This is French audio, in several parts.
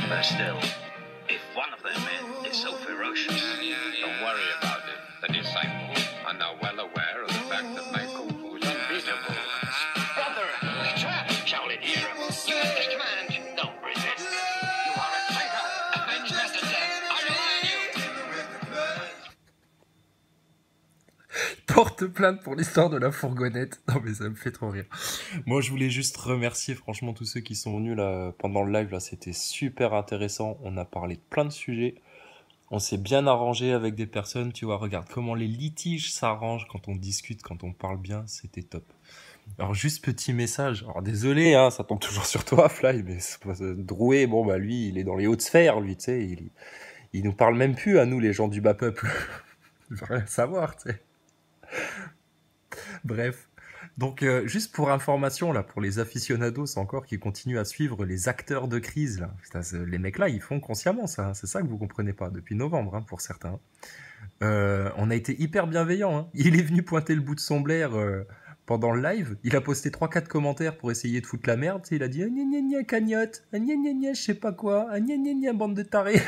But still, if one of them is so ferocious, Don't worry about it. The disciples are now well aware of the fact that my kung fu is unbeatable. brother, Shaolin hero, you have the command. Don't resist. You are a traitor, a bad messenger. I warn you. Porte plainte pour l'histoire de la fourgonnette. Non mais ça me fait trop rire. Moi je voulais juste remercier franchement tous ceux qui sont venus là pendant le live là, c'était super intéressant. On a parlé de plein de sujets. On s'est bien arrangé avec des personnes, tu vois, regarde comment les litiges s'arrangent quand on discute, quand on parle bien, c'était top. Alors juste petit message, alors désolé, hein, ça tombe toujours sur toi Fly, mais Drouet, bon bah lui, il est dans les hautes sphères, lui, tu sais, il nous parle même plus à nous les gens du bas peuple. Il veut rien savoir, tu sais. Bref. Donc, juste pour information, là, pour les aficionados encore qui continuent à suivre les acteurs de crise, là. Putain, les mecs-là, ils font consciemment ça. Hein. C'est ça que vous comprenez pas, depuis novembre, hein, pour certains. On a été hyper bienveillants. Hein. Il est venu pointer le bout de son blaire pendant le live. Il a posté 3-4 commentaires pour essayer de foutre la merde. Il a dit gna gna gna cagnotte, gna gna gna je sais pas quoi, gna gna gna bande de tarés.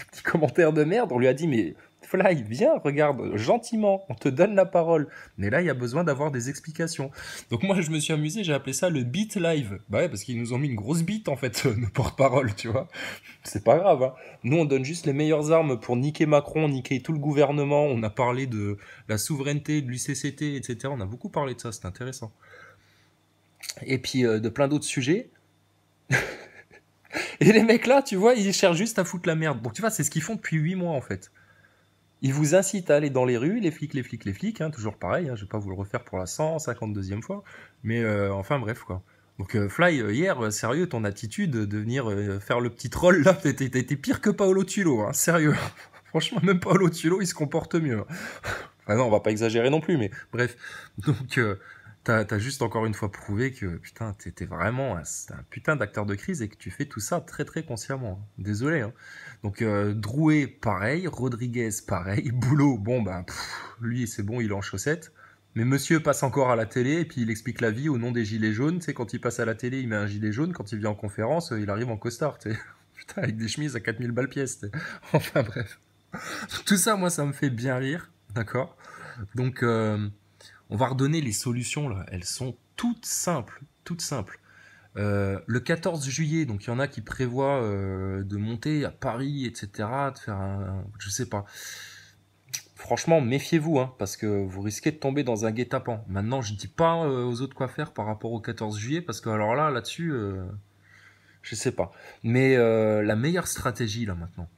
Petit commentaire de merde. On lui a dit mais Fly, viens, regarde, gentiment, on te donne la parole. Mais là, il y a besoin d'avoir des explications. Donc moi, je me suis amusé, j'ai appelé ça le beat live. Bah ouais, parce qu'ils nous ont mis une grosse bite, en fait, nos porte-parole, tu vois. C'est pas grave, hein. Nous, on donne juste les meilleures armes pour niquer Macron, niquer tout le gouvernement. On a parlé de la souveraineté, de l'UCCT, etc. On a beaucoup parlé de ça, c'est intéressant. Et puis, de plein d'autres sujets. Et les mecs là, tu vois, ils cherchent juste à foutre la merde. Donc tu vois, c'est ce qu'ils font depuis 8 mois, en fait. Ils vous incitent à aller dans les rues, les flics, hein, toujours pareil, hein, je vais pas vous le refaire pour la 152e fois, mais enfin bref quoi. Donc Fly, hier, sérieux, ton attitude de venir faire le petit troll là, t'étais pire que Paolo Tulo, hein, sérieux. Franchement, même Paolo Tulo, il se comporte mieux. Enfin non, on va pas exagérer non plus, mais bref. Donc t'as juste encore une fois prouvé que putain, t'es vraiment un putain d'acteur de crise et que tu fais tout ça très très consciemment. Désolé, hein. Donc Drouet, pareil, Rodriguez, pareil, Boulot, bon bah lui c'est bon, il est en chaussettes. Mais monsieur passe encore à la télé et puis il explique la vie au nom des gilets jaunes. Tu sais, quand il passe à la télé, il met un gilet jaune. Quand il vient en conférence, il arrive en costard. Tu sais. Putain, avec des chemises à 4000 balles pièce. Tu sais. Enfin bref. Tout ça, moi, ça me fait bien rire. D'accord. Donc, on va redonner les solutions là. Elles sont toutes simples. Toutes simples. Le 14 juillet, donc il y en a qui prévoient de monter à Paris, etc., de faire je sais pas. Franchement, méfiez-vous, hein, parce que vous risquez de tomber dans un guet-apens. Maintenant, je dis pas aux autres quoi faire par rapport au 14 juillet, parce que alors là-dessus, je sais pas. Mais la meilleure stratégie là maintenant,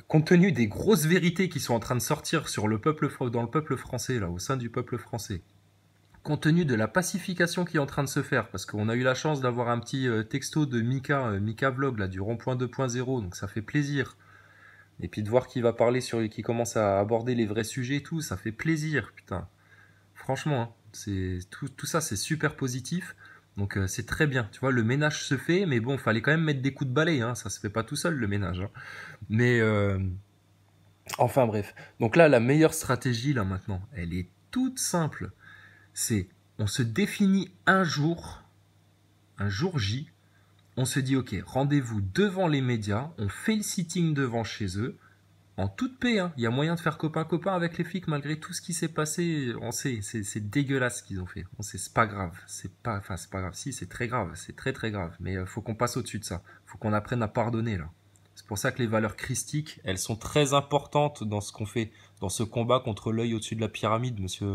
compte tenu des grosses vérités qui sont en train de sortir sur le peuple dans le peuple français là, au sein du peuple français. Compte tenu de la pacification qui est en train de se faire, parce qu'on a eu la chance d'avoir un petit texto de Mika Vlog, là, du rond-point 2.0, donc ça fait plaisir. Et puis de voir qu'il va parler qui commence à aborder les vrais sujets et tout, ça fait plaisir, putain. Franchement, hein, tout ça, c'est super positif. Donc c'est très bien, tu vois, le ménage se fait, mais bon, fallait quand même mettre des coups de balai, hein, ça se fait pas tout seul le ménage. Hein. Mais enfin bref, donc là, la meilleure stratégie, là maintenant, elle est toute simple. C'est, on se définit un jour J, on se dit ok, rendez-vous devant les médias, on fait le sitting devant chez eux, en toute paix, hein. Il y a moyen de faire copain-copain avec les flics malgré tout ce qui s'est passé, on sait, c'est dégueulasse ce qu'ils ont fait, on sait, c'est pas grave, c'est pas grave, si, c'est très grave, c'est très très grave, mais faut qu'on passe au-dessus de ça, faut qu'on apprenne à pardonner là. C'est pour ça que les valeurs christiques, elles sont très importantes dans ce qu'on fait, dans ce combat contre l'œil au-dessus de la pyramide, monsieur...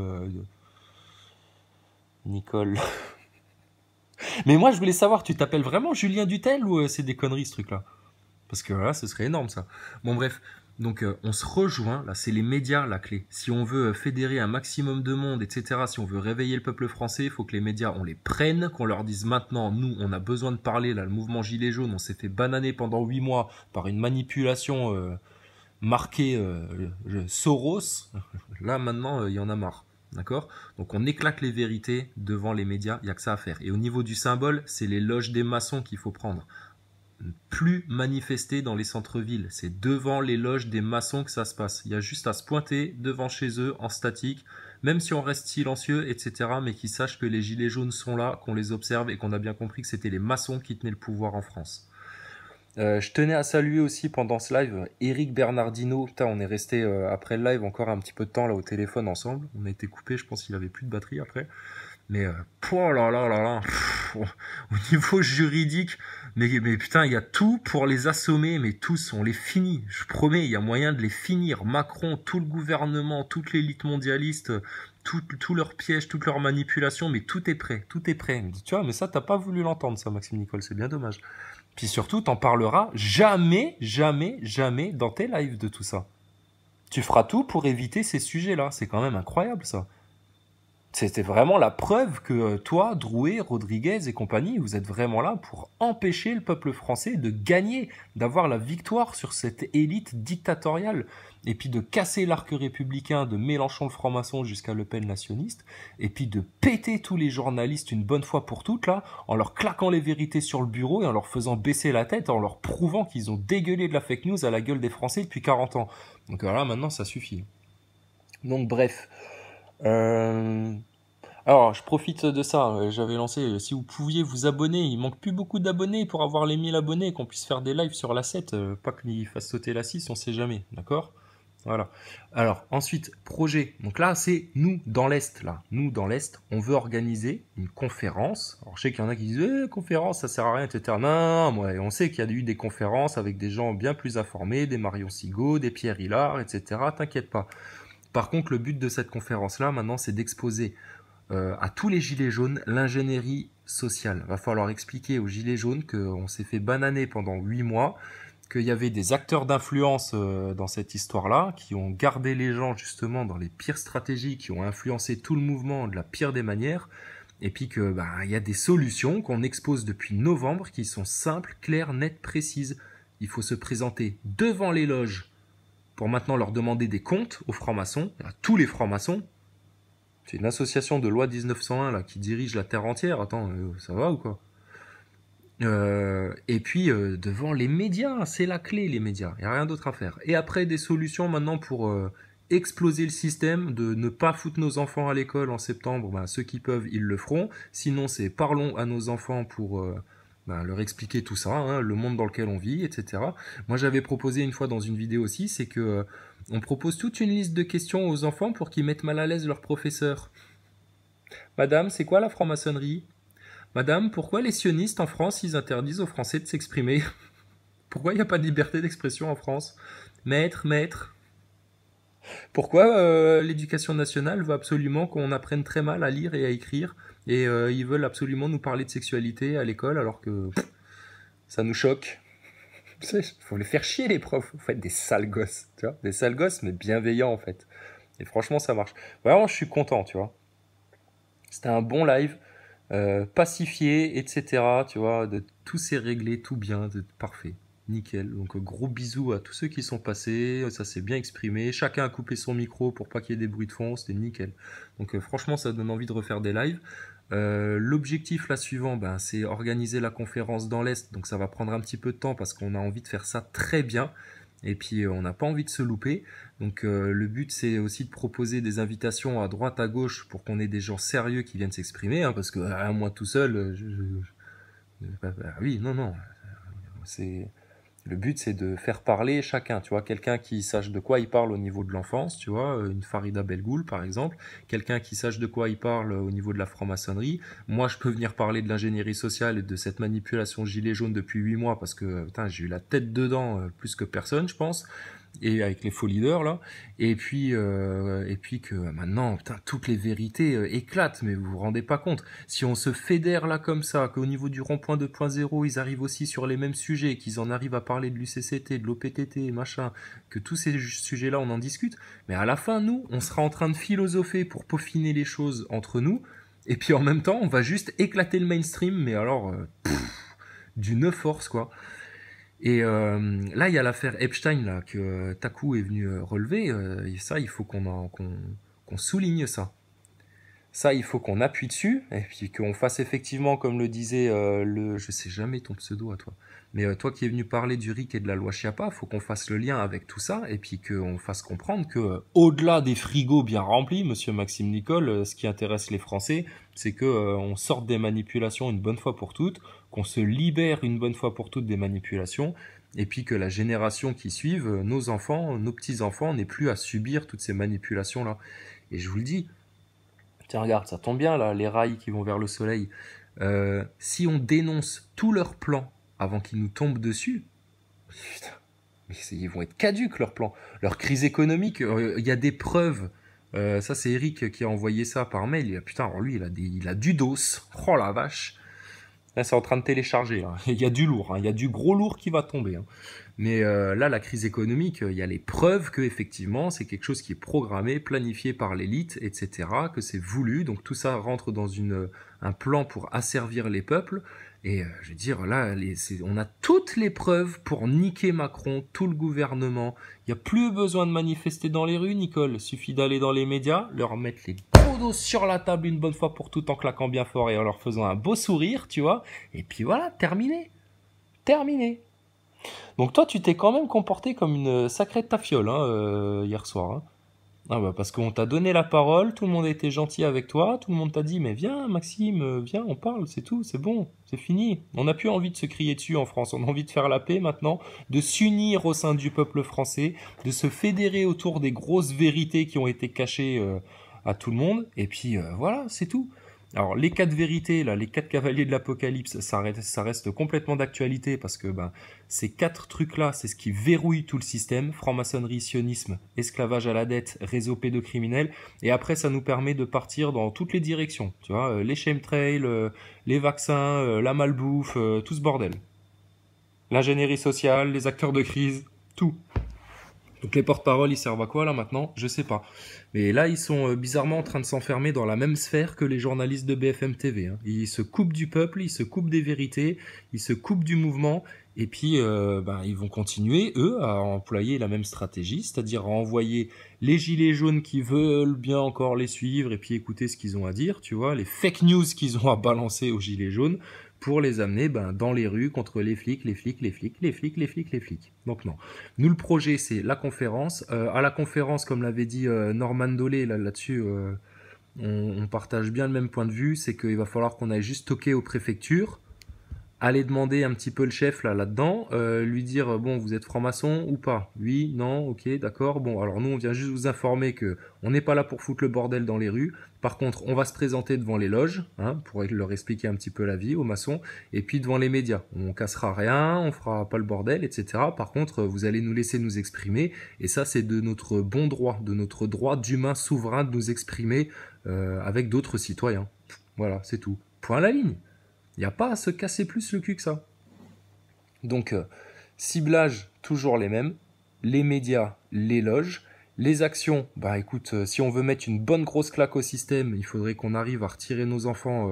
Nicole. Mais moi, je voulais savoir, tu t'appelles vraiment Julien Dutel ou c'est des conneries ce truc-là? Parce que là, ce serait énorme ça. Bon, bref. Donc, on se rejoint. Là, c'est les médias la clé. Si on veut fédérer un maximum de monde, etc., si on veut réveiller le peuple français, il faut que les médias, on les prenne, qu'on leur dise maintenant, nous, on a besoin de parler. Là, le mouvement Gilets jaunes, on s'est fait bananer pendant 8 mois par une manipulation marquée Soros. Là, maintenant, il y en a marre. D'accord? Donc on éclate les vérités devant les médias, il n'y a que ça à faire. Et au niveau du symbole, c'est les loges des maçons qu'il faut prendre. Plus manifester dans les centres-villes, c'est devant les loges des maçons que ça se passe. Il y a juste à se pointer devant chez eux en statique, même si on reste silencieux, etc., mais qu'ils sachent que les gilets jaunes sont là, qu'on les observe et qu'on a bien compris que c'était les maçons qui tenaient le pouvoir en France. Je tenais à saluer aussi pendant ce live Eric Bernardino. Putain, on est resté après le live encore un petit peu de temps là au téléphone ensemble. On a été coupé, je pense qu'il avait plus de batterie après. Mais oh là là là là, au niveau juridique, mais putain, il y a tout pour les assommer, mais tous, on les finit. Je promets, il y a moyen de les finir. Macron, tout le gouvernement, toute l'élite mondialiste, tout leur piège, toute leur manipulation, mais tout est prêt, tout est prêt. Tu vois, mais ça, t'as pas voulu l'entendre, ça, Maxime Nicole, c'est bien dommage. Puis surtout, t'en parleras jamais, jamais, jamais dans tes lives de tout ça. Tu feras tout pour éviter ces sujets-là. C'est quand même incroyable, ça. C'était vraiment la preuve que toi, Drouet, Rodriguez et compagnie, vous êtes vraiment là pour empêcher le peuple français de gagner, d'avoir la victoire sur cette élite dictatoriale, et puis de casser l'arc républicain de Mélenchon le franc-maçon jusqu'à Le Pen nationaliste, et puis de péter tous les journalistes une bonne fois pour toutes, là, en leur claquant les vérités sur le bureau et en leur faisant baisser la tête, en leur prouvant qu'ils ont dégueulé de la fake news à la gueule des Français depuis 40 ans. Donc voilà, maintenant ça suffit. Donc bref... Alors, je profite de ça. J'avais lancé, si vous pouviez vous abonner, il manque plus beaucoup d'abonnés pour avoir les 1000 abonnés, qu'on puisse faire des lives sur la 7, pas qu'il fasse sauter la 6, on sait jamais, d'accord? Voilà. Alors, ensuite, projet. Donc là, c'est nous dans l'Est, là. Nous dans l'Est, on veut organiser une conférence. Alors, je sais qu'il y en a qui disent, conférence, ça sert à rien, etc. Non, moi, on sait qu'il y a eu des conférences avec des gens bien plus informés, des Marion Sigaud, des Pierre Hilard, etc. T'inquiète pas. Par contre, le but de cette conférence-là, maintenant, c'est d'exposer à tous les gilets jaunes l'ingénierie sociale. Va falloir expliquer aux gilets jaunes qu'on s'est fait bananer pendant 8 mois, qu'il y avait des acteurs d'influence dans cette histoire-là, qui ont gardé les gens justement dans les pires stratégies, qui ont influencé tout le mouvement de la pire des manières, et puis que y a des solutions qu'on expose depuis novembre qui sont simples, claires, nettes, précises. Il faut se présenter devant les loges pour maintenant leur demander des comptes aux francs-maçons, à tous les francs-maçons. C'est une association de loi 1901 là, qui dirige la terre entière. Attends, ça va ou quoi? Et puis devant les médias, c'est la clé les médias. Il n'y a rien d'autre à faire. Et après des solutions maintenant pour exploser le système, de ne pas foutre nos enfants à l'école en septembre. Ceux qui peuvent, ils le feront. Sinon, c'est parlons à nos enfants pour leur expliquer tout ça, hein, le monde dans lequel on vit, etc. Moi, j'avais proposé une fois dans une vidéo aussi, c'est que on propose toute une liste de questions aux enfants pour qu'ils mettent mal à l'aise leur professeur. Madame, c'est quoi la franc-maçonnerie? Madame, pourquoi les sionistes en France, ils interdisent aux Français de s'exprimer? Pourquoi il n'y a pas de liberté d'expression en France? Maître. Pourquoi l'éducation nationale veut absolument qu'on apprenne très mal à lire et à écrire et ils veulent absolument nous parler de sexualité à l'école alors que ça nous choque? Il faut les faire chier les profs, vous faites des sales gosses, tu vois, des sales gosses mais bienveillants en fait. Et franchement ça marche. Vraiment je suis content, tu vois. C'était un bon live, pacifié, etc. Tu vois, tout s'est réglé, tout bien, parfait. Nickel. Donc gros bisous à tous ceux qui sont passés, ça s'est bien exprimé. Chacun a coupé son micro pour pas qu'il y ait des bruits de fond, c'était nickel. Donc franchement ça donne envie de refaire des lives. L'objectif là suivant, c'est organiser la conférence dans l'Est, donc ça va prendre un petit peu de temps parce qu'on a envie de faire ça très bien. Et puis on n'a pas envie de se louper. Donc le but c'est aussi de proposer des invitations à droite, à gauche pour qu'on ait des gens sérieux qui viennent s'exprimer, hein, parce que moi tout seul, oui, non, c'est... Le but, c'est de faire parler chacun, tu vois, quelqu'un qui sache de quoi il parle au niveau de l'enfance, tu vois, une Farida Belgoul, par exemple, quelqu'un qui sache de quoi il parle au niveau de la franc-maçonnerie. Moi, je peux venir parler de l'ingénierie sociale et de cette manipulation gilet jaune depuis 8 mois, parce que, putain, j'ai eu la tête dedans plus que personne, je pense, et avec les faux leaders, là, et puis que maintenant, putain, toutes les vérités éclatent, mais vous vous rendez pas compte. Si on se fédère là comme ça, qu'au niveau du rond-point 2.0, ils arrivent aussi sur les mêmes sujets, qu'ils en arrivent à parler de l'UCCT, de l'OPTT, machin, que tous ces sujets-là, on en discute, mais à la fin, nous, on sera en train de philosopher pour peaufiner les choses entre nous, et puis en même temps, on va juste éclater le mainstream, mais alors, d'une force, quoi. Et là, il y a l'affaire Epstein là, que Taku est venu relever, et ça, il faut qu'on souligne ça. Ça, il faut qu'on appuie dessus, et puis qu'on fasse effectivement, comme le disait je sais jamais ton pseudo à toi, mais toi qui es venu parler du RIC et de la loi Chiappa, il faut qu'on fasse le lien avec tout ça, et puis qu'on fasse comprendre que, au-delà des frigos bien remplis, monsieur Maxime Nicole, ce qui intéresse les Français, c'est que on sorte des manipulations une bonne fois pour toutes, qu'on se libère une bonne fois pour toutes des manipulations, et puis que la génération qui suive, nos enfants, nos petits-enfants, n'aient plus à subir toutes ces manipulations-là. Et je vous le dis, tiens, regarde, ça tombe bien, là, les rails qui vont vers le soleil. Si on dénonce tous leurs plans avant qu'ils nous tombent dessus, putain, mais ils vont être caduques, leurs plans. Leur crise économique, il y a des preuves. Ça, c'est Eric qui a envoyé ça par mail. Putain, alors lui, il a du dos. Oh la vache. Là, c'est en train de télécharger. Là. Il y a du lourd, hein. Il y a du gros lourd qui va tomber. Hein. Mais là, la crise économique, il y a les preuves que effectivement, c'est quelque chose qui est programmé, planifié par l'élite, etc., que c'est voulu. Donc tout ça rentre dans un plan pour asservir les peuples. Et je veux dire, là, on a toutes les preuves pour niquer Macron, tout le gouvernement. Il n'y a plus besoin de manifester dans les rues, Nicole. Il suffit d'aller dans les médias, leur mettre les gros dos sur la table une bonne fois pour toutes en claquant bien fort et en leur faisant un beau sourire, tu vois. Et puis voilà, terminé. Terminé. Donc toi, tu t'es quand même comporté comme une sacrée tafiole hier soir. Hein. Ah bah parce qu'on t'a donné la parole, tout le monde a été gentil avec toi, tout le monde t'a dit mais viens Maxime, viens, on parle, c'est tout, c'est bon, c'est fini. On n'a plus envie de se crier dessus en France, on a envie de faire la paix maintenant, de s'unir au sein du peuple français, de se fédérer autour des grosses vérités qui ont été cachées à tout le monde, et puis voilà, c'est tout. Alors les 4 vérités, là, les 4 cavaliers de l'apocalypse, ça reste complètement d'actualité parce que ces 4 trucs-là, c'est ce qui verrouille tout le système, franc-maçonnerie, sionisme, esclavage à la dette, réseau pédocriminel, et après ça nous permet de partir dans toutes les directions, tu vois, les chemtrails, les vaccins, la malbouffe, tout ce bordel. L'ingénierie sociale, les acteurs de crise, tout. Donc les porte-paroles, ils servent à quoi là maintenant? Je sais pas. Mais là, ils sont bizarrement en train de s'enfermer dans la même sphère que les journalistes de BFM TV. Hein. Ils se coupent du peuple, ils se coupent des vérités, ils se coupent du mouvement, et puis ils vont continuer, eux, à employer la même stratégie, c'est-à-dire à envoyer les gilets jaunes qui veulent bien encore les suivre et puis écouter ce qu'ils ont à dire, tu vois, les fake news qu'ils ont à balancer aux gilets jaunes, pour les amener dans les rues contre les flics. Donc non. Nous, le projet, c'est la conférence. À la conférence, comme l'avait dit Norman Dolé, là-dessus, on partage bien le même point de vue, c'est qu'il va falloir qu'on aille juste toquer aux préfectures, aller demander un petit peu le chef là-dedans, lui dire bon, vous êtes franc-maçon ou pas? Oui, non, ok, d'accord. Bon, alors nous on vient juste vous informer que on n'est pas là pour foutre le bordel dans les rues. Par contre, on va se présenter devant les loges, pour leur expliquer un petit peu la vie aux maçons, et puis devant les médias. On cassera rien, on fera pas le bordel, etc. Par contre, vous allez nous laisser nous exprimer, et ça c'est de notre bon droit, de notre droit d'humain souverain de nous exprimer avec d'autres citoyens. Voilà, c'est tout. Point à la ligne. Il n'y a pas à se casser plus le cul que ça. Donc, ciblage, toujours les mêmes. Les médias, les loges. Les actions, écoute, si on veut mettre une bonne grosse claque au système, il faudrait qu'on arrive à retirer nos enfants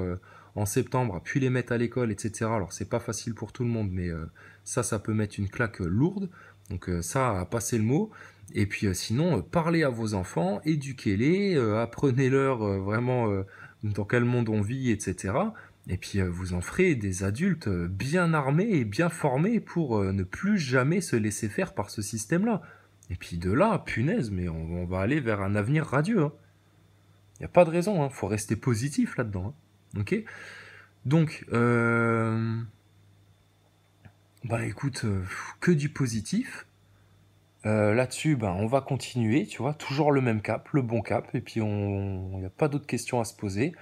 en septembre, puis les mettre à l'école, etc. Alors, c'est pas facile pour tout le monde, mais ça peut mettre une claque lourde. Donc, ça, à passer le mot. Et puis, sinon, parlez à vos enfants, éduquez-les, apprenez-leur vraiment dans quel monde on vit, etc. Et puis vous en ferez des adultes bien armés et bien formés pour ne plus jamais se laisser faire par ce système-là. Et puis de là, punaise, mais on va aller vers un avenir radieux. Il n'y a pas de raison, faut rester positif là-dedans. Ok ? Donc, écoute, que du positif. Là-dessus, on va continuer, tu vois, toujours le même cap, le bon cap, et puis il n'y a pas d'autres questions à se poser.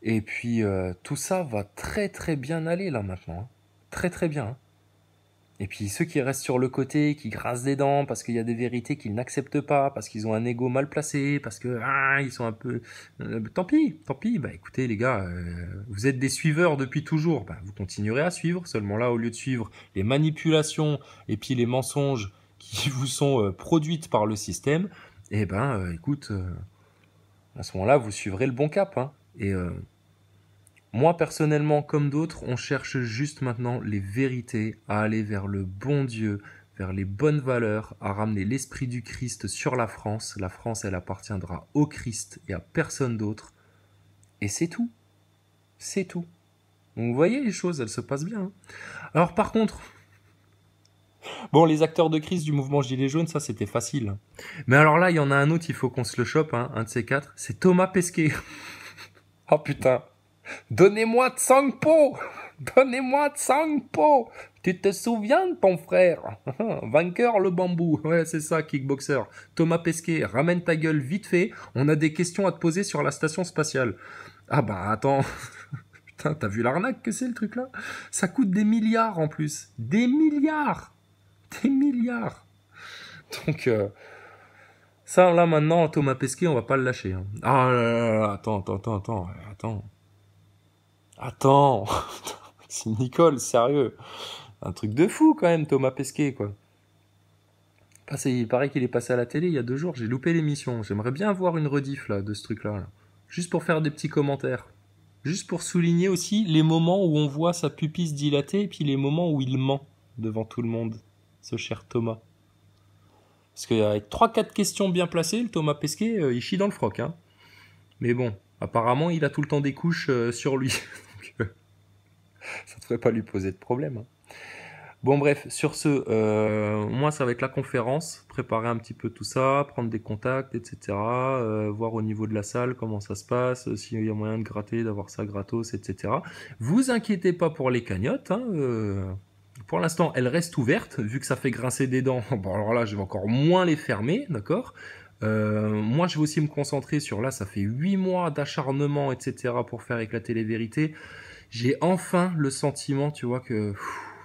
Et puis tout ça va très très bien aller là maintenant, très très bien. Et puis ceux qui restent sur le côté, qui grincent des dents parce qu'il y a des vérités qu'ils n'acceptent pas, parce qu'ils ont un ego mal placé, parce que ils sont un peu... tant pis, écoutez les gars, vous êtes des suiveurs depuis toujours, vous continuerez à suivre, seulement là au lieu de suivre les manipulations et puis les mensonges qui vous sont produites par le système, écoute, à ce moment-là vous suivrez le bon cap, Et moi, personnellement, comme d'autres, on cherche juste maintenant les vérités, à aller vers le bon Dieu, vers les bonnes valeurs, à ramener l'esprit du Christ sur la France. La France, elle appartiendra au Christ et à personne d'autre. Et c'est tout. C'est tout. Donc vous voyez, les choses, elles se passent bien. Hein. Alors par contre, bon, les acteurs de crise du mouvement Gilets jaunes, ça c'était facile. Mais alors là, il y en a un autre, il faut qu'on se le chope, hein, un de ces quatre, c'est Thomas Pesquet. Oh putain. Donnez-moi Tsangpo. Donnez-moi Tsangpo. Tu te souviens de ton frère? Vainqueur le bambou. Ouais, c'est ça, kickboxer. Thomas Pesquet, ramène ta gueule vite fait. On a des questions à te poser sur la station spatiale. Ah bah attends. Putain, t'as vu l'arnaque que c'est le truc là? Ça coûte des milliards en plus. Des milliards. Des milliards. Donc, ça là maintenant, Thomas Pesquet, on va pas le lâcher. Hein. Ah là là là, attends. C'est Nicole, sérieux. Un truc de fou quand même, Thomas Pesquet, quoi. Il paraît qu'il est passé à la télé il y a 2 jours, j'ai loupé l'émission. J'aimerais bien avoir une rediff là, de ce truc-là. Là. Juste pour faire des petits commentaires. Juste pour souligner aussi les moments où on voit sa pupille se dilater et puis les moments où il ment devant tout le monde, ce cher Thomas. Parce qu'avec 3-4 questions bien placées, le Thomas Pesquet, il chie dans le froc. Hein. Mais bon, apparemment, il a tout le temps des couches sur lui. Donc, ça ne devrait pas lui poser de problème. Hein. Bon bref, sur ce, moi ça va être la conférence, préparer un petit peu tout ça, prendre des contacts, etc. Voir au niveau de la salle comment ça se passe, s'il y a moyen de gratter, d'avoir ça gratos, etc. Vous inquiétez pas pour les cagnottes, hein, pour l'instant elles restent ouvertes, vu que ça fait grincer des dents, bon alors là je vais encore moins les fermer, d'accord. Moi je vais aussi me concentrer sur là, ça fait 8 mois d'acharnement, etc. pour faire éclater les vérités. J'ai enfin le sentiment, tu vois, que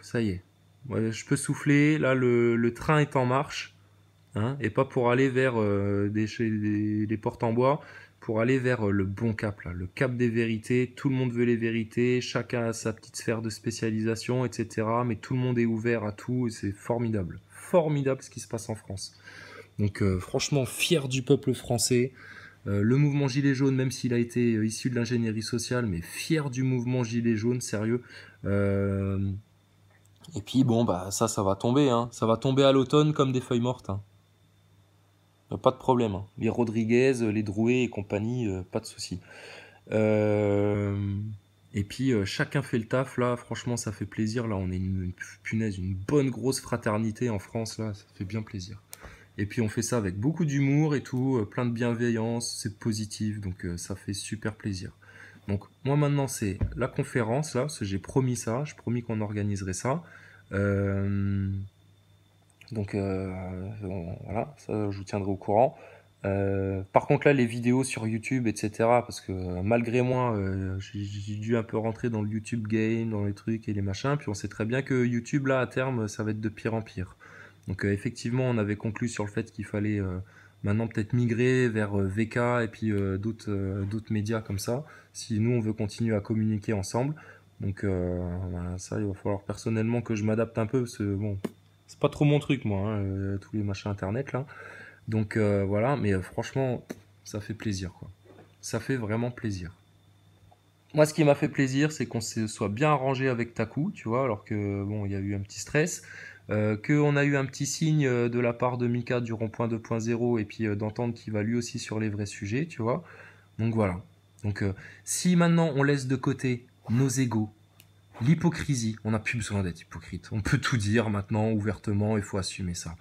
ça y est. Ouais, je peux souffler, là le train est en marche, hein, et pas pour aller vers des portes en bois, pour aller vers le bon cap, là, le cap des vérités. Tout le monde veut les vérités, chacun a sa petite sphère de spécialisation, etc. Mais tout le monde est ouvert à tout et c'est formidable. Formidable ce qui se passe en France. Donc franchement, fier du peuple français. Le mouvement Gilets jaunes, même s'il a été issu de l'ingénierie sociale, mais fier du mouvement Gilets jaunes, sérieux. Et puis bon, bah ça va tomber, hein. Ça va tomber à l'automne comme des feuilles mortes. Hein. Pas de problème. Hein. Les Rodriguez, les Drouet et compagnie, pas de souci. Et puis chacun fait le taf là. Franchement, ça fait plaisir. Là, on est une bonne grosse fraternité en France là. Ça fait bien plaisir. Et puis on fait ça avec beaucoup d'humour et tout, plein de bienveillance, c'est positif, donc ça fait super plaisir. Donc moi maintenant c'est la conférence là, parce que j'ai promis ça, j'ai promis qu'on organiserait ça. Donc voilà, ça je vous tiendrai au courant. Par contre là les vidéos sur YouTube, etc. Parce que malgré moi, j'ai dû un peu rentrer dans le YouTube game, dans les trucs et les machins, puis on sait très bien que YouTube là à terme ça va être de pire en pire. Donc effectivement, on avait conclu sur le fait qu'il fallait maintenant peut-être migrer vers VK et puis d'autres médias comme ça, si nous on veut continuer à communiquer ensemble. Donc voilà, ça, il va falloir personnellement que je m'adapte un peu, parce que bon, c'est pas trop mon truc moi, hein, tous les machins internet là. Donc voilà, mais franchement, ça fait plaisir quoi. Ça fait vraiment plaisir. Moi, ce qui m'a fait plaisir, c'est qu'on se soit bien arrangé avec Taku, tu vois, alors que bon, il y a eu un petit stress. Qu'on a eu un petit signe de la part de Mika du rond-point 2.0 et puis d'entendre qu'il va lui aussi sur les vrais sujets, tu vois. Donc voilà. Donc si maintenant on laisse de côté nos égos, l'hypocrisie, on n'a plus besoin d'être hypocrite. On peut tout dire maintenant ouvertement, il faut assumer ça.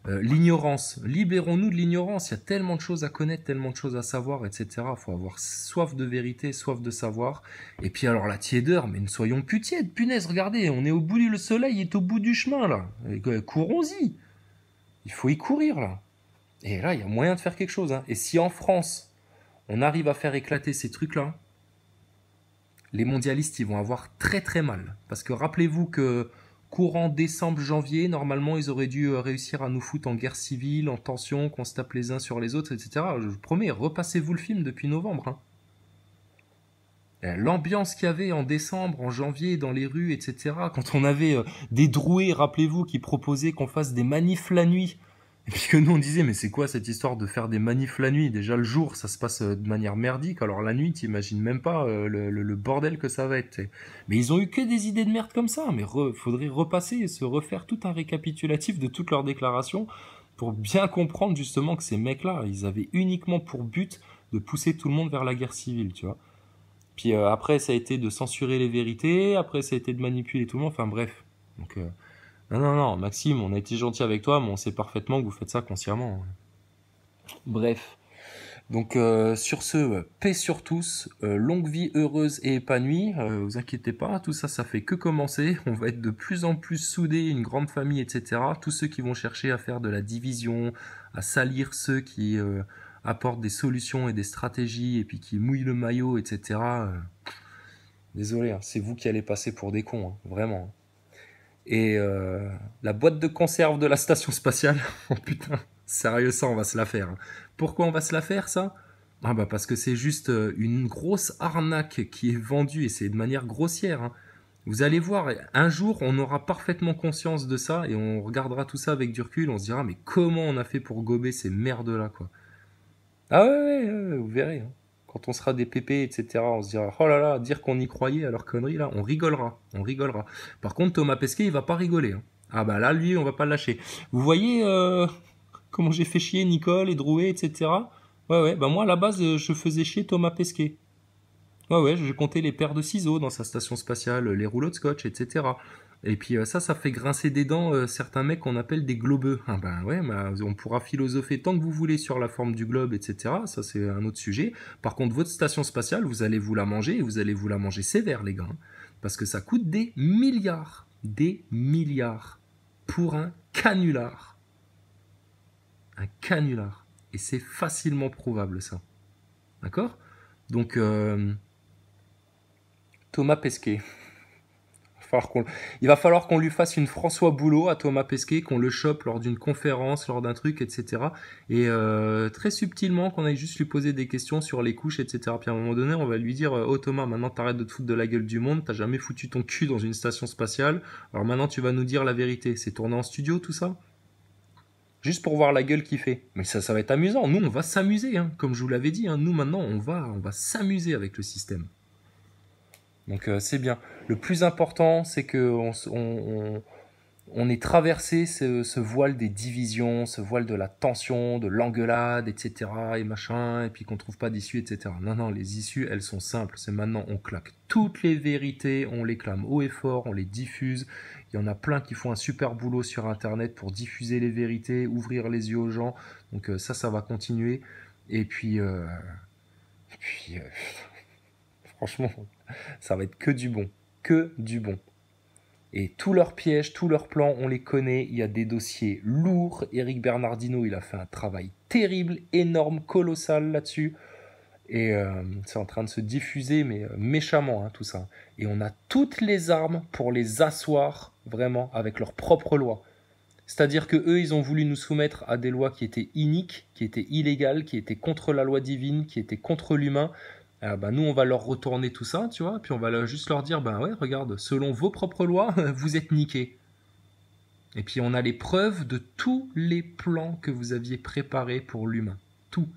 L'ignorance, libérons-nous de l'ignorance, il y a tellement de choses à connaître, tellement de choses à savoir, etc. Il faut avoir soif de vérité, soif de savoir. Et puis alors la tiédeur, mais ne soyons plus tièdes, punaise, regardez, on est au bout le soleil est au bout du chemin là, courons-y. Il faut y courir là. Et là, il y a moyen de faire quelque chose. Hein. Et si en France, on arrive à faire éclater ces trucs-là, les mondialistes, ils vont avoir très très mal. Parce que rappelez-vous que courant décembre-janvier, normalement, ils auraient dû réussir à nous foutre en guerre civile, en tension, qu'on se tape les uns sur les autres, etc. Je vous promets, repassez-vous le film depuis novembre. Hein. L'ambiance qu'il y avait en décembre, en janvier, dans les rues, etc. Quand on avait des Drouets, rappelez-vous, qui proposaient qu'on fasse des manifs la nuit. Et puis que nous on disait, mais c'est quoi cette histoire de faire des manifs la nuit? Déjà le jour, ça se passe de manière merdique, alors la nuit, t'imagines même pas le bordel que ça va être. T'sais. Mais ils ont eu que des idées de merde comme ça, mais faudrait repasser et se refaire tout un récapitulatif de toutes leurs déclarations pour bien comprendre justement que ces mecs-là, ils avaient uniquement pour but de pousser tout le monde vers la guerre civile, tu vois. Puis après, ça a été de censurer les vérités, après, ça a été de manipuler tout le monde, enfin bref. Donc, non, Maxime, on a été gentil avec toi, mais on sait parfaitement que vous faites ça consciemment. Bref. Donc sur ce, paix sur tous, longue vie heureuse et épanouie, vous inquiétez pas, tout ça, ça fait que commencer, on va être de plus en plus soudés, une grande famille, etc. Tous ceux qui vont chercher à faire de la division, à salir ceux qui apportent des solutions et des stratégies, et puis qui mouillent le maillot, etc. Désolé, hein, c'est vous qui allez passer pour des cons, hein, vraiment. Et la boîte de conserve de la station spatiale, oh putain, sérieux ça, on va se la faire. Hein. Pourquoi on va se la faire ça? Ah bah parce que c'est juste une grosse arnaque qui est vendue et c'est de manière grossière. Hein. Vous allez voir, un jour on aura parfaitement conscience de ça et on regardera tout ça avec du recul, on se dira mais comment on a fait pour gober ces merdes là quoi. Ah ouais, vous verrez. Hein. Quand on sera des pépés, etc., on se dira oh là là, dire qu'on y croyait à leur connerie là, on rigolera. Par contre, Thomas Pesquet, il va pas rigoler. Hein. Ah bah là, lui, on va pas le lâcher. Vous voyez comment j'ai fait chier Nicole et Drouet, etc. Ouais, bah moi à la base, je faisais chier Thomas Pesquet. Ouais, je comptais les paires de ciseaux dans sa station spatiale, les rouleaux de scotch, etc. Et puis ça fait grincer des dents certains mecs qu'on appelle des globeux. Ah ben ouais, on pourra philosopher tant que vous voulez sur la forme du globe, etc. Ça c'est un autre sujet. Par contre, votre station spatiale, vous allez vous la manger et vous allez vous la manger sévère, les gars. Hein, parce que ça coûte des milliards pour un canular. Un canular. Et c'est facilement prouvable ça. D'accord? Donc, Thomas Pesquet. Il va falloir qu'on lui fasse une François Boulot à Thomas Pesquet, qu'on le chope lors d'une conférence, lors d'un truc, etc. Et très subtilement, qu'on aille juste lui poser des questions sur les couches, etc. Puis à un moment donné, on va lui dire oh Thomas, maintenant t'arrêtes de te foutre de la gueule du monde, t'as jamais foutu ton cul dans une station spatiale, alors maintenant tu vas nous dire la vérité. C'est tourné en studio tout ça? Juste pour voir la gueule qu'il fait. Mais ça va être amusant. Nous, on va s'amuser, hein. Comme je vous l'avais dit. Hein. Nous, maintenant, on va s'amuser avec le système. Donc, c'est bien. Le plus important, c'est qu'on on ait traversé ce voile des divisions, ce voile de la tension, de l'engueulade, etc. et machin, et puis qu'on trouve pas d'issue, etc. Non, les issues, elles sont simples. C'est maintenant, on claque toutes les vérités, on les clame haut et fort, on les diffuse. Il y en a plein qui font un super boulot sur Internet pour diffuser les vérités, ouvrir les yeux aux gens. Donc ça va continuer. Et puis franchement, ça va être que du bon. Que du bon. Et tous leurs pièges, tous leurs plans, on les connaît. Il y a des dossiers lourds. Eric Bernardino, il a fait un travail terrible, énorme, colossal là-dessus. Et c'est en train de se diffuser, mais méchamment, hein, tout ça. Et on a toutes les armes pour les asseoir, vraiment, avec leurs propres lois. C'est-à-dire que eux, ils ont voulu nous soumettre à des lois qui étaient iniques, qui étaient illégales, qui étaient contre la loi divine, qui étaient contre l'humain. Nous, on va leur retourner tout ça, tu vois, puis on va juste leur dire, ouais, regarde, selon vos propres lois, vous êtes niqués. Et puis on a les preuves de tous les plans que vous aviez préparés pour l'humain. Tout.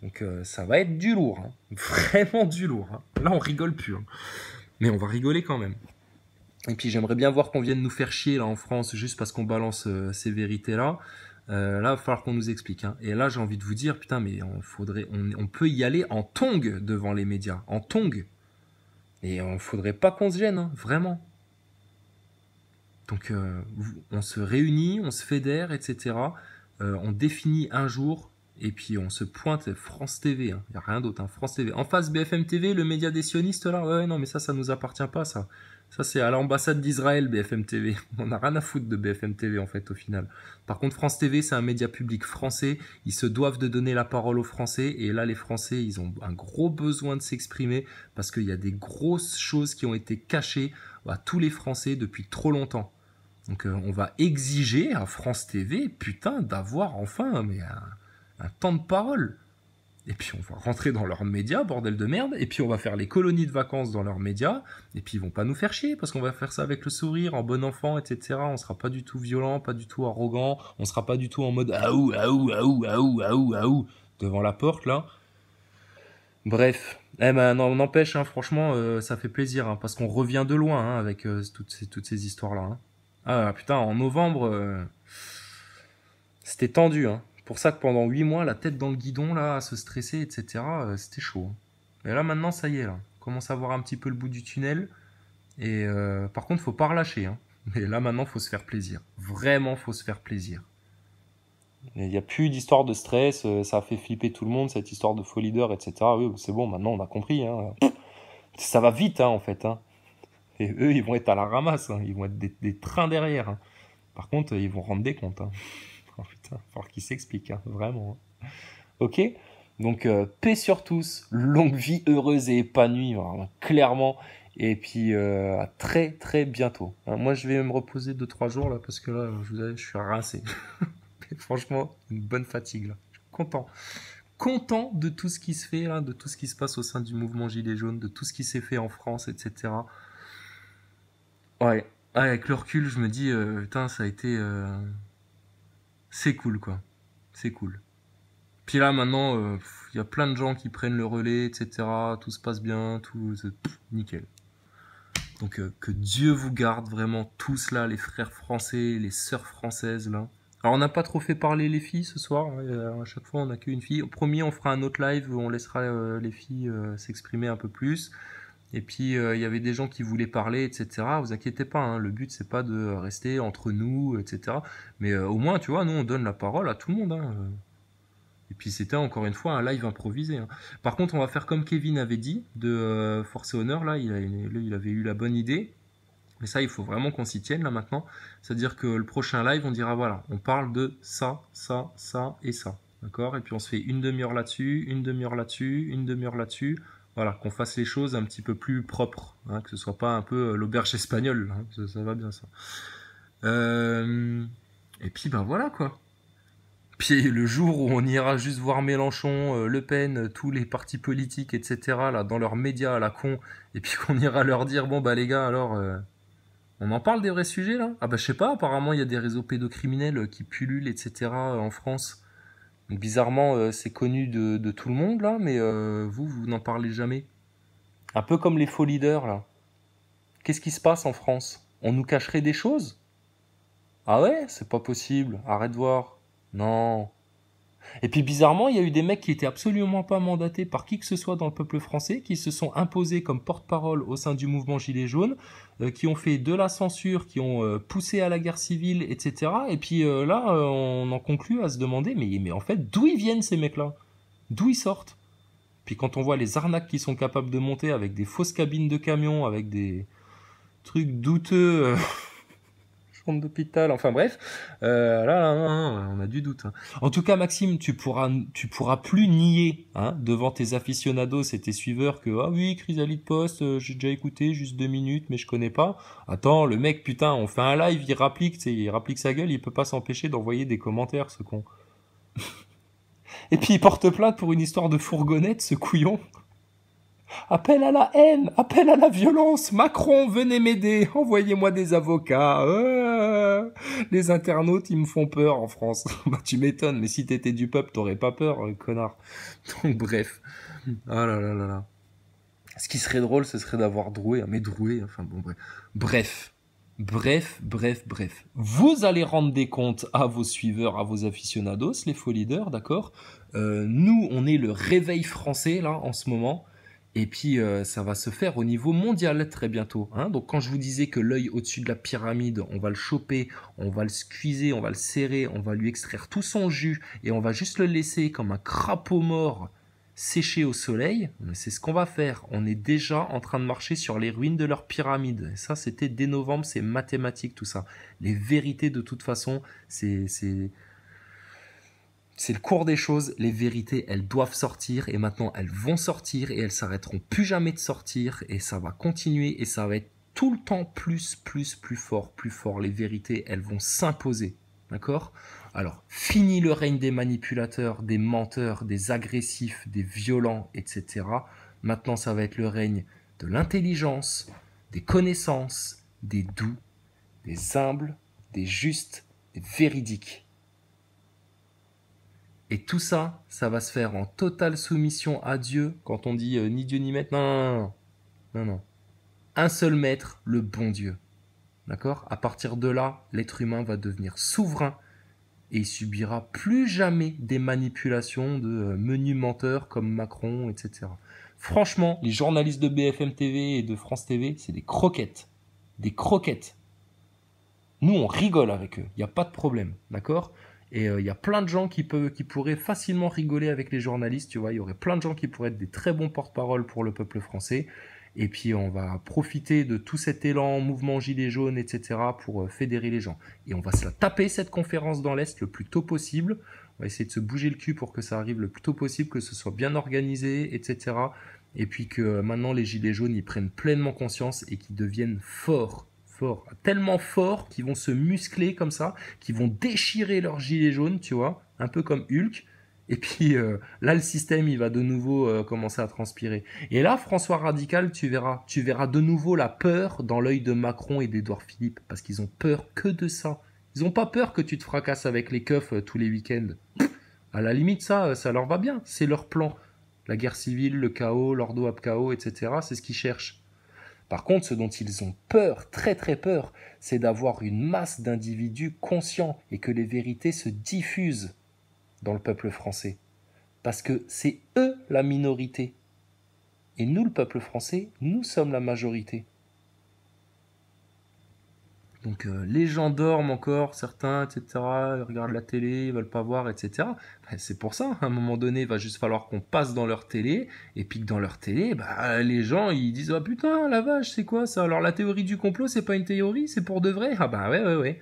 Donc ça va être du lourd, hein. Vraiment du lourd. Hein. Là, on rigole plus. Hein. Mais on va rigoler quand même. Et puis j'aimerais bien voir qu'on vienne nous faire chier là en France juste parce qu'on balance ces vérités-là. Là, il va falloir qu'on nous explique. Hein. Et là, j'ai envie de vous dire, putain, mais on peut y aller en tongs devant les médias. En tongs. Et on faudrait pas qu'on se gêne, hein, vraiment. Donc, on se réunit, on se fédère, etc. On définit un jour, et puis on se pointe France TV. Il n'y a rien d'autre, hein, France TV. En face, BFM TV, le média des sionistes, là, ouais, non, mais ça nous appartient pas, ça. Ça, c'est à l'ambassade d'Israël, BFM TV. On n'a rien à foutre de BFM TV, en fait, au final. Par contre, France TV, c'est un média public français. Ils se doivent de donner la parole aux Français. Et là, les Français, ils ont un gros besoin de s'exprimer parce qu'il y a des grosses choses qui ont été cachées à tous les Français depuis trop longtemps. Donc, on va exiger à France TV, putain, d'avoir enfin un temps de parole. Et puis on va rentrer dans leurs médias, bordel de merde, et puis on va faire les colonies de vacances dans leurs médias, et puis ils vont pas nous faire chier, parce qu'on va faire ça avec le sourire, en bon enfant, etc. On sera pas du tout violent, pas du tout arrogant, on sera pas du tout en mode aou, devant la porte, là. Bref, n'empêche, hein, franchement, ça fait plaisir, hein, parce qu'on revient de loin hein, avec toutes ces histoires-là. Hein. Ah putain, en novembre, c'était tendu, hein. Pour ça que pendant 8 mois, la tête dans le guidon, là, à se stresser, etc., c'était chaud. Et là, maintenant, ça y est, là. commence à voir un petit peu le bout du tunnel. Et par contre, faut pas relâcher. Hein. Mais là, maintenant, faut se faire plaisir. Vraiment, faut se faire plaisir. Il n'y a plus d'histoire de stress. Ça a fait flipper tout le monde, cette histoire de faux leader, etc. Oui, c'est bon, maintenant, on a compris. Hein. Ça va vite, hein, en fait. Hein. Et eux, ils vont être à la ramasse. Hein. Ils vont être des trains derrière. Hein. Par contre, ils vont rendre des comptes. Hein. Oh, putain, il va falloir qu'ils s'expliquent. Hein. Vraiment. Hein. Ok ? Donc, paix sur tous. Longue vie heureuse et épanouie. Vraiment, clairement. Et puis, à très, très bientôt. Hein, moi, je vais me reposer 2-3 jours, là, parce que là, je suis rincé. Franchement, une bonne fatigue, là. Je suis content. Content de tout ce qui se fait, là, de tout ce qui se passe au sein du mouvement Gilets jaunes, de tout ce qui s'est fait en France, etc. Ouais, avec le recul, je me dis, putain, ça a été... C'est cool, quoi. C'est cool. Puis là, maintenant, y a plein de gens qui prennent le relais, etc. Tout se passe bien, tout... nickel. Donc, que Dieu vous garde, vraiment, tous, là, les frères français, les sœurs françaises, là. Alors, on n'a pas trop fait parler les filles ce soir. Hein, à chaque fois, on n'a qu'une fille. Au premier, on fera un autre live où on laissera les filles s'exprimer un peu plus. Et puis, il y avait des gens qui voulaient parler, etc. Vous inquiétez pas, hein, le but, c'est pas de rester entre nous, etc. Mais au moins, tu vois, nous, on donne la parole à tout le monde. Hein. Et puis, c'était encore une fois un live improvisé. Hein. Par contre, on va faire comme Kevin avait dit, de Force et Honneur. Là, il avait eu la bonne idée. Mais ça, il faut vraiment qu'on s'y tienne là maintenant. C'est-à-dire que le prochain live, on dira voilà, on parle de ça, ça, ça et ça. D'accord ? Et puis on se fait une demi-heure là-dessus, une demi-heure là-dessus, une demi-heure là-dessus. Voilà, qu'on fasse les choses un petit peu plus propres. Hein, que ce soit pas un peu l'auberge espagnole. Hein, ça va bien ça. Et puis ben voilà quoi. Puis le jour où on ira juste voir Mélenchon, Le Pen, tous les partis politiques, etc. là, dans leurs médias à la con, et puis qu'on ira leur dire bon bah les gars alors... On en parle des vrais sujets là ? Ah bah je sais pas, apparemment il y a des réseaux pédocriminels qui pullulent, etc. en France. Donc, bizarrement, c'est connu de tout le monde là, mais vous n'en parlez jamais. Un peu comme les faux leaders là. Qu'est-ce qui se passe en France ? On nous cacherait des choses ? Ah ouais ? C'est pas possible, arrête de voir. Non. Et puis bizarrement, il y a eu des mecs qui étaient absolument pas mandatés par qui que ce soit dans le peuple français, qui se sont imposés comme porte-parole au sein du mouvement Gilets jaunes, qui ont fait de la censure, qui ont poussé à la guerre civile, etc. Et puis là, on en conclut à se demander, mais en fait, d'où ils viennent ces mecs-là ? D'où ils sortent ? Puis quand on voit les arnaques qu'ils sont capables de monter avec des fausses cabines de camions, avec des trucs douteux... d'hôpital, enfin bref, là, on a du doute. Hein. En tout cas, Maxime, tu pourras plus nier devant tes aficionados et tes suiveurs que ah oui, Chrysalide Post, j'ai déjà écouté juste 2 minutes, mais je connais pas. Attends, le mec, putain, on fait un live, il rapplique sa gueule, il peut pas s'empêcher d'envoyer des commentaires, ce con. Et puis il porte plainte pour une histoire de fourgonnette, ce couillon. Appel à la haine, appel à la violence, Macron, venez m'aider, envoyez-moi des avocats. Les internautes, ils me font peur en France. Bah tu m'étonnes, mais si t'étais du peuple, t'aurais pas peur, connard. Donc bref. Ah là là là là. Ce qui serait drôle, ce serait d'avoir Drouet, mais Drouet, enfin bon bref. Bref. Vous allez rendre des comptes à vos suiveurs, à vos aficionados, les faux leaders, d'accord ? Nous, on est le réveil français, là, en ce moment. Et puis, ça va se faire au niveau mondial très bientôt. Hein. Donc, quand je vous disais que l'œil au-dessus de la pyramide, on va le choper, on va le squeezer, on va le serrer, on va lui extraire tout son jus et on va juste le laisser comme un crapaud mort séché au soleil, c'est ce qu'on va faire. On est déjà en train de marcher sur les ruines de leur pyramide. Et ça, c'était dès novembre, c'est mathématique tout ça. Les vérités, de toute façon, c'est le cours des choses, les vérités, elles doivent sortir et maintenant elles vont sortir et elles s'arrêteront plus jamais de sortir et ça va continuer et ça va être tout le temps plus fort. Les vérités, elles vont s'imposer, d'accord ? Alors, fini le règne des manipulateurs, des menteurs, des agressifs, des violents, etc. Maintenant, ça va être le règne de l'intelligence, des connaissances, des doux, des humbles, des justes, des véridiques. Et tout ça, ça va se faire en totale soumission à Dieu. Quand on dit ni Dieu ni maître, non. Un seul maître, le bon Dieu. D'accord ? À partir de là, l'être humain va devenir souverain et il subira plus jamais des manipulations de menus menteurs comme Macron, etc. Franchement, les journalistes de BFM TV et de France TV, c'est des croquettes. Des croquettes. Nous, on rigole avec eux. Il n'y a pas de problème, d'accord? Et il y a plein de gens qui pourraient facilement rigoler avec les journalistes, tu vois. Il y aurait plein de gens qui pourraient être des très bons porte-parole pour le peuple français. Et puis, on va profiter de tout cet élan, mouvement gilet jaune, etc. pour fédérer les gens. Et on va se la taper, cette conférence dans l'Est, le plus tôt possible. On va essayer de se bouger le cul pour que ça arrive le plus tôt possible, que ce soit bien organisé, etc. Et puis que maintenant, les gilets jaunes, ils prennent pleinement conscience et qu'ils deviennent forts. Tellement forts qu'ils vont se muscler comme ça, qu'ils vont déchirer leurs gilets jaunes, tu vois, un peu comme Hulk. Et puis là, le système, il va de nouveau commencer à transpirer. Et là, François Radical, tu verras de nouveau la peur dans l'œil de Macron et d'Édouard Philippe, parce qu'ils ont peur que de ça. Ils n'ont pas peur que tu te fracasses avec les keufs tous les week-ends. À la limite, ça leur va bien, c'est leur plan. La guerre civile, le chaos, l'ordo ab chaos, etc., c'est ce qu'ils cherchent. Par contre, ce dont ils ont peur, très très peur, c'est d'avoir une masse d'individus conscients et que les vérités se diffusent dans le peuple français. Parce que c'est eux la minorité. Et nous, le peuple français, nous sommes la majorité. Donc les gens dorment encore, certains, etc. Ils regardent la télé, ils veulent pas voir, etc. C'est pour ça, à un moment donné, il va juste falloir qu'on passe dans leur télé, et puis que dans leur télé, les gens, ils disent « Ah putain, la vache, c'est quoi ça? Alors la théorie du complot, c'est pas une théorie, c'est pour de vrai ?» Ah bah ouais.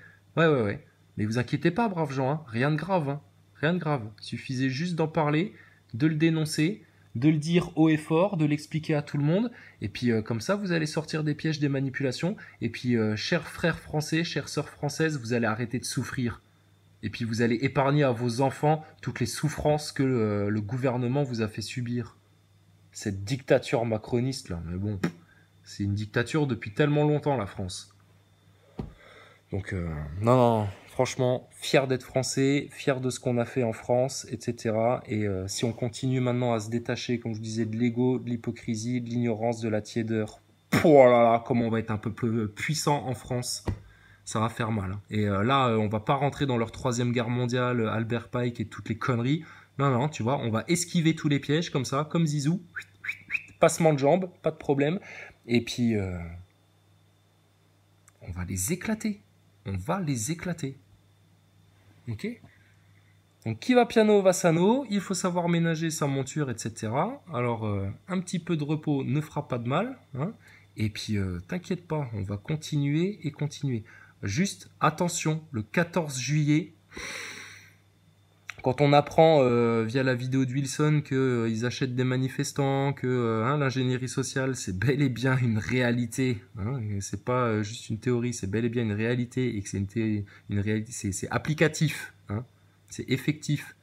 Mais vous inquiétez pas, braves gens, hein. Rien de grave, hein. Rien de grave. Il suffisait juste d'en parler, de le dénoncer, de le dire haut et fort, de l'expliquer à tout le monde, et puis comme ça vous allez sortir des pièges des manipulations, et puis chers frères français, chères sœurs françaises, vous allez arrêter de souffrir, et puis vous allez épargner à vos enfants toutes les souffrances que le gouvernement vous a fait subir. Cette dictature macroniste là, mais bon, c'est une dictature depuis tellement longtemps la France. Donc non, franchement, fier d'être français, fier de ce qu'on a fait en France, etc. Et si on continue maintenant à se détacher, comme je disais, de l'ego, de l'hypocrisie, de l'ignorance, de la tiédeur, oh là là, comment on va être un peu plus puissant en France, ça va faire mal. Et là, on va pas rentrer dans leur 3e guerre mondiale, Albert Pike et toutes les conneries. Non, tu vois, on va esquiver tous les pièges comme ça, comme Zizou, passement de jambes, pas de problème. Et puis, on va les éclater. Ok? Donc qui va piano va sano, il faut savoir ménager sa monture, etc. Alors un petit peu de repos ne fera pas de mal, hein. Et puis t'inquiète pas, on va continuer. Juste attention, le 14 juillet, quand on apprend via la vidéo de Wilson qu'ils achètent des manifestants, que l'ingénierie sociale c'est bel et bien une réalité, hein, c'est pas juste une théorie, c'est bel et bien une réalité, et que c'est une réalité, c'est applicatif, hein, c'est effectif.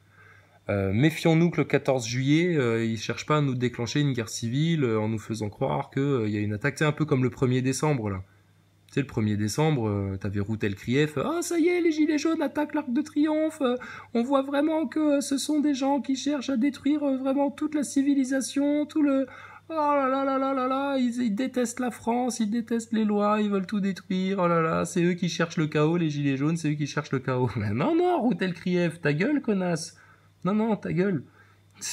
Méfions-nous que le 14 juillet, ils cherchent pas à nous déclencher une guerre civile en nous faisant croire qu'il y a une attaque. C'est un peu comme le 1er décembre là. Tu sais, le 1er décembre, t'avais Routel Krief, « Ah, ça y est, les Gilets jaunes attaquent l'Arc de Triomphe, on voit vraiment que ce sont des gens qui cherchent à détruire vraiment toute la civilisation, tout le... Oh là là là là là là, ils détestent la France, ils détestent les lois, ils veulent tout détruire, oh là là, c'est eux qui cherchent le chaos, les Gilets jaunes, c'est eux qui cherchent le chaos. » Mais non, Routel Krief, ta gueule, connasse. Non, ta gueule.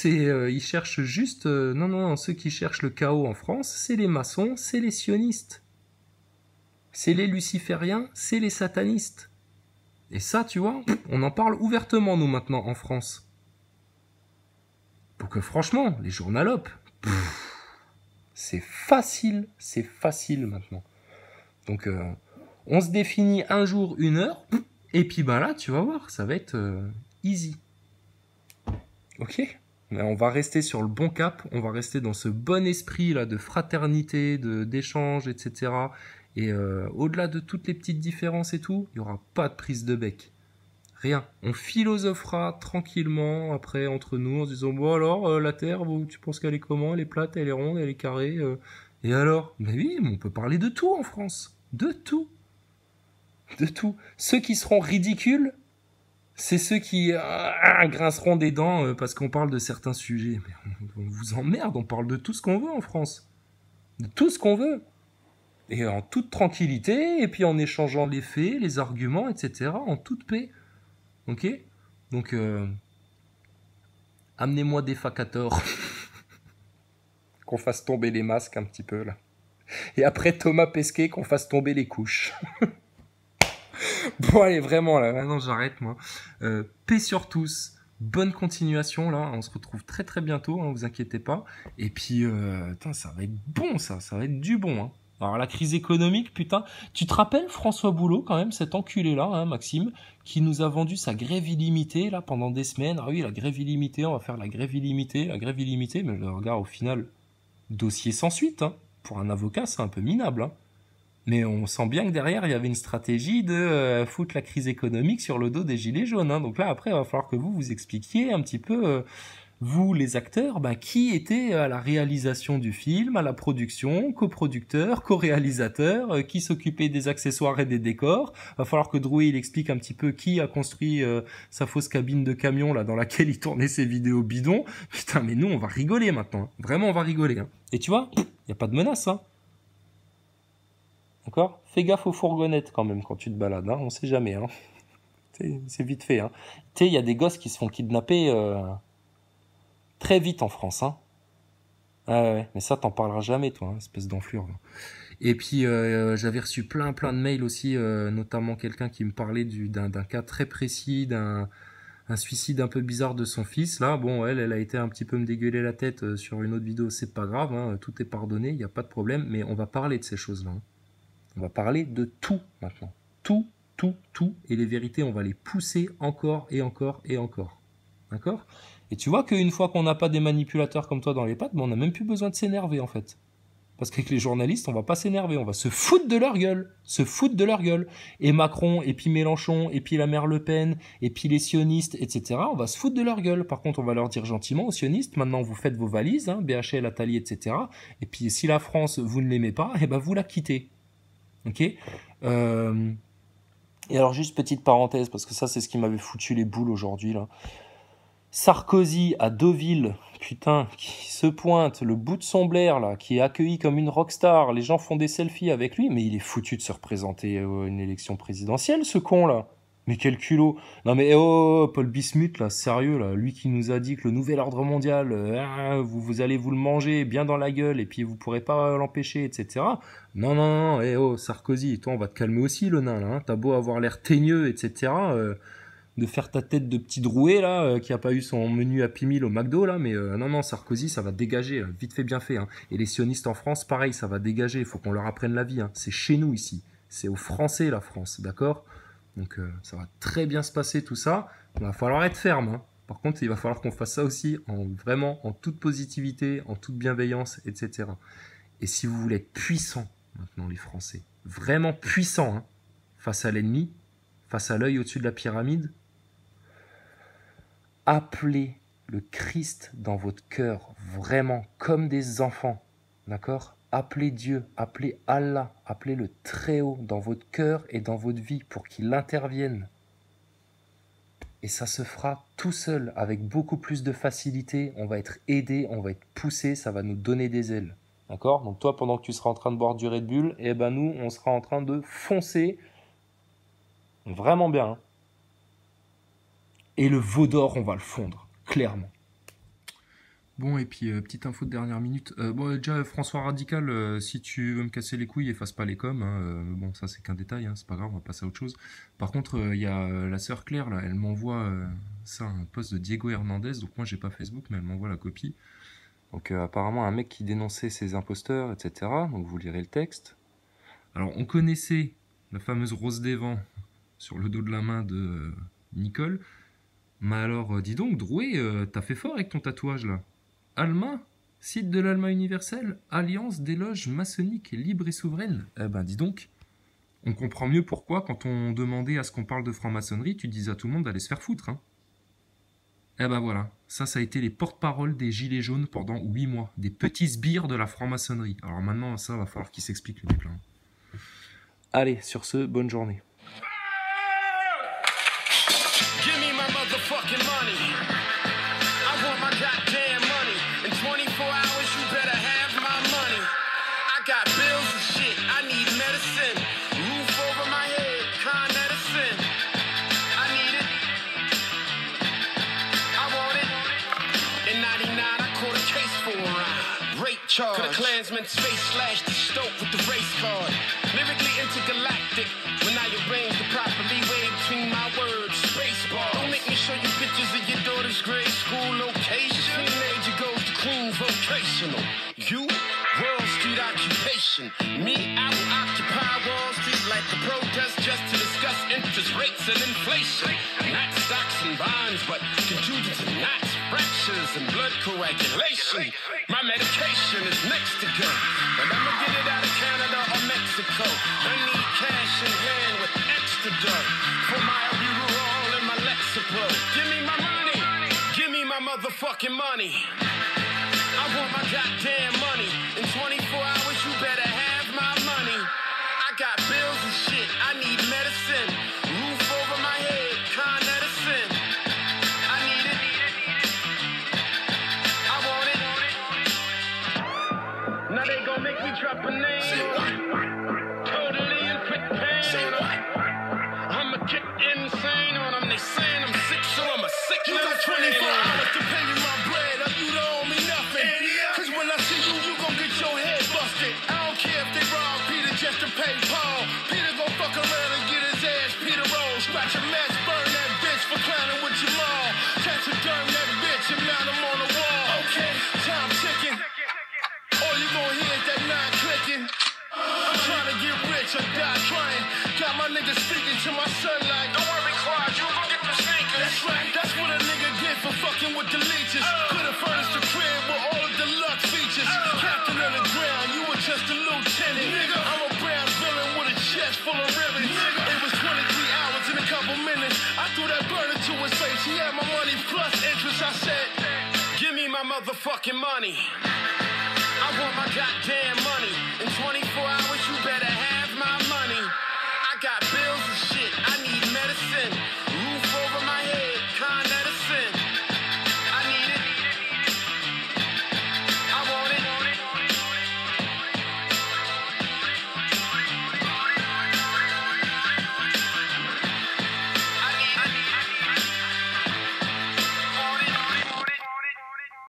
Ils cherchent juste... non, ceux qui cherchent le chaos en France, c'est les maçons, c'est les sionistes. C'est les lucifériens, c'est les satanistes. Et ça, tu vois, on en parle ouvertement, nous, maintenant, en France. Donc, franchement, les journalopes, c'est facile maintenant. Donc, on se définit un jour, 1 heure, et puis là, tu vas voir, ça va être easy. Ok ? Mais on va rester sur le bon cap, on va rester dans ce bon esprit là de fraternité, d'échange, etc. Et au-delà de toutes les petites différences et tout, il n'y aura pas de prise de bec. Rien. On philosophera tranquillement après entre nous en se disant « Bon alors, la Terre, tu penses qu'elle est comment? Elle est plate, elle est ronde, elle est carrée Et alors ?» Mais oui, on peut parler de tout en France. De tout. Ceux qui seront ridicules, c'est ceux qui grinceront des dents parce qu'on parle de certains sujets. Mais on vous emmerde, on parle de tout ce qu'on veut en France. De tout ce qu'on veut. Et en toute tranquillité, et puis en échangeant les faits, les arguments, etc., en toute paix. Ok ? Donc, amenez-moi des facators. qu'on fasse tomber les masques un petit peu là. Et après Thomas Pesquet, qu'on fasse tomber les couches. Bon allez, vraiment là, maintenant j'arrête moi. Paix sur tous, bonne continuation là, on se retrouve très très bientôt, hein, vous inquiétez pas. Et puis, putain, ça va être bon ça va être du bon. Hein. Alors la crise économique, putain, tu te rappelles François Boulot quand même, cet enculé là, hein, Maxime, qui nous a vendu sa grève illimitée là pendant des semaines. Ah oui, la grève illimitée, on va faire la grève illimitée, mais le regard au final, dossier sans suite, hein. Pour un avocat c'est un peu minable, hein. Mais on sent bien que derrière, il y avait une stratégie de foutre la crise économique sur le dos des gilets jaunes. Hein. Donc là, après, il va falloir que vous expliquiez un petit peu, vous, les acteurs, qui était à la réalisation du film, à la production, coproducteur, co-réalisateur, qui s'occupait des accessoires et des décors. Il va falloir que Drouet, il explique un petit peu qui a construit sa fausse cabine de camion là dans laquelle il tournait ses vidéos bidons. Putain, mais nous, on va rigoler maintenant. Hein. Vraiment, on va rigoler. Hein. Et tu vois, il n'y a pas de menace, hein. D'accord ? Fais gaffe aux fourgonnettes quand même quand tu te balades, hein, on sait jamais. Hein. C'est vite fait. Hein. Tu sais, il y a des gosses qui se font kidnapper très vite en France. Hein. Ouais, mais ça, t'en parleras jamais, toi, hein, espèce d'enflure. Là. Et puis, j'avais reçu plein de mails aussi, notamment quelqu'un qui me parlait d'un cas très précis, un suicide un peu bizarre de son fils. Là, bon, elle a été un petit peu me dégueuler la tête sur une autre vidéo, c'est pas grave, hein, tout est pardonné, il n'y a pas de problème, mais on va parler de ces choses-là. Hein. On va parler de tout maintenant. Tout. Et les vérités, on va les pousser encore et encore et encore. D'accord ? Et tu vois qu'une fois qu'on n'a pas des manipulateurs comme toi dans les pattes, on n'a même plus besoin de s'énerver en fait. Parce qu'avec les journalistes, on va pas s'énerver, on va se foutre de leur gueule. Et Macron, et puis Mélenchon, et puis la mère Le Pen, et puis les sionistes, etc. On va se foutre de leur gueule. Par contre, on va leur dire gentiment aux sionistes, maintenant vous faites vos valises, hein, BHL, Attali, etc. Et puis si la France, vous ne l'aimez pas, vous la quittez. Ok. Et alors juste petite parenthèse parce que ça c'est ce qui m'avait foutu les boules aujourd'hui là. Sarkozy à Deauville, putain, qui se pointe, le bout de son blaire là, qui est accueilli comme une rockstar, les gens font des selfies avec lui, mais il est foutu de se représenter à une élection présidentielle ce con là. Mais quel culot. Non mais Paul Bismuth là, sérieux là, lui qui nous a dit que le nouvel ordre mondial, vous allez vous le manger bien dans la gueule et puis vous pourrez pas l'empêcher, etc. Non, Sarkozy, toi on va te calmer aussi le nain là, hein. T'as beau avoir l'air teigneux, etc. De faire ta tête de petit Drouet là, qui a pas eu son menu Happy Meal au McDo là, mais non, Sarkozy ça va dégager, vite fait bien fait. Hein. Et les sionistes en France, pareil, ça va dégager, il faut qu'on leur apprenne la vie. Hein. C'est chez nous ici, c'est aux Français la France, d'accord ? Donc ça va très bien se passer tout ça. Il va falloir être ferme. Hein. Par contre, il va falloir qu'on fasse ça aussi vraiment en toute positivité, en toute bienveillance, etc. Et si vous voulez être puissants maintenant les Français, vraiment puissants hein, face à l'ennemi, face à l'œil au-dessus de la pyramide, appelez le Christ dans votre cœur, vraiment comme des enfants, d'accord ? Appelez Dieu, appelez Allah, appelez le Très-Haut dans votre cœur et dans votre vie pour qu'il intervienne. Et ça se fera tout seul, avec beaucoup plus de facilité. On va être aidé, on va être poussé, ça va nous donner des ailes. D'accord ? Donc toi, pendant que tu seras en train de boire du Red Bull, nous, on sera en train de foncer vraiment bien. Hein. Et le veau d'or, on va le fondre, clairement. Bon, et puis, petite info de dernière minute. Déjà, François Radical, si tu veux me casser les couilles, efface pas les coms. Hein, bon, ça, c'est qu'un détail, hein, c'est pas grave, on va passer à autre chose. Par contre, il y a la sœur Claire, là, elle m'envoie ça, un post de Diego Hernandez. Donc, moi, j'ai pas Facebook, mais elle m'envoie la copie. Donc, apparemment, un mec qui dénonçait ses imposteurs, etc. Donc, vous lirez le texte. Alors, on connaissait la fameuse rose des vents sur le dos de la main de Nicole. Mais alors, dis donc, Drouet, t'as fait fort avec ton tatouage, là. Alma, site de l'Alma universelle, alliance des loges maçonniques libres et souveraines. Dis donc, on comprend mieux pourquoi, quand on demandait à ce qu'on parle de franc-maçonnerie, tu disais à tout le monde d'aller se faire foutre. Hein. Voilà, ça a été les porte-paroles des Gilets jaunes pendant 8 mois. Des petits sbires de la franc-maçonnerie. Alors maintenant, ça va falloir qu'ils s'expliquent, le mec là. Allez, sur ce, bonne journée. Give me my motherfucking money. I want my goddamn money. In 24 hours, you better have my money. I got bills and shit. I need medicine. Roof over my head. Con medicine. I need it. I want it. In 99, I caught a case for a ride. Rape charge. Could a Klansman space slash the stoke with the race card. Lyrically intergalactic. When I arrange the proper leeway between my words, space bar. Don't make me show you pictures of your daughter's grade school location. Teenager goes to Queen vocational. You, Wall Street occupation. Me, I will occupy Wall Street like the protest just to discuss interest rates and inflation. Not stocks and bonds, but contusions and knots, fractures and blood coagulation. My medication is next to go, but I'ma get it out of Canada or Mexico. I need cash in hand with extra dough for my Abuterol and my Lexapro. Give me my money, give me my motherfucking money. I want my goddamn money. In 24 hours, you better have my money. I got bills and shit, I need medicine. Roof over my head, Con Edison. I need it. I want it. Now they gon' make me drop a name. Totally in quick pain. I'ma get insane on them. They saying I'm sick, so I'm a sick little You got 24 hours to pay me my bread, or you don't owe me nothing. Cause when I see you, you gon' get your head busted. I don't care if they rob Peter just to pay Paul. Peter gon' fuck around and get his ass Peter roll. Scratch a mess, burn that bitch for clowning with your mom. Taxiderm that bitch and mount him on the wall. Okay, time ticking. All you gon' hear is that 9 clicking. I'm trying to get rich or die trying. Got my niggas speaking to my son like, Don't worry, Quad, you gon' get the sneakers. that's right, that's what a nigga get for fucking with the leeches. Could've furnished the crib with all the deluxe features. Captain of the ground, you were just a lieutenant. Nigga, I'm a brown villain with a chest full of ribbons. It was 23 hours in a couple minutes. I threw that burner to his face. He had my money plus interest. I said, Give me my motherfucking money. I want my goddamn money. In 24 hours,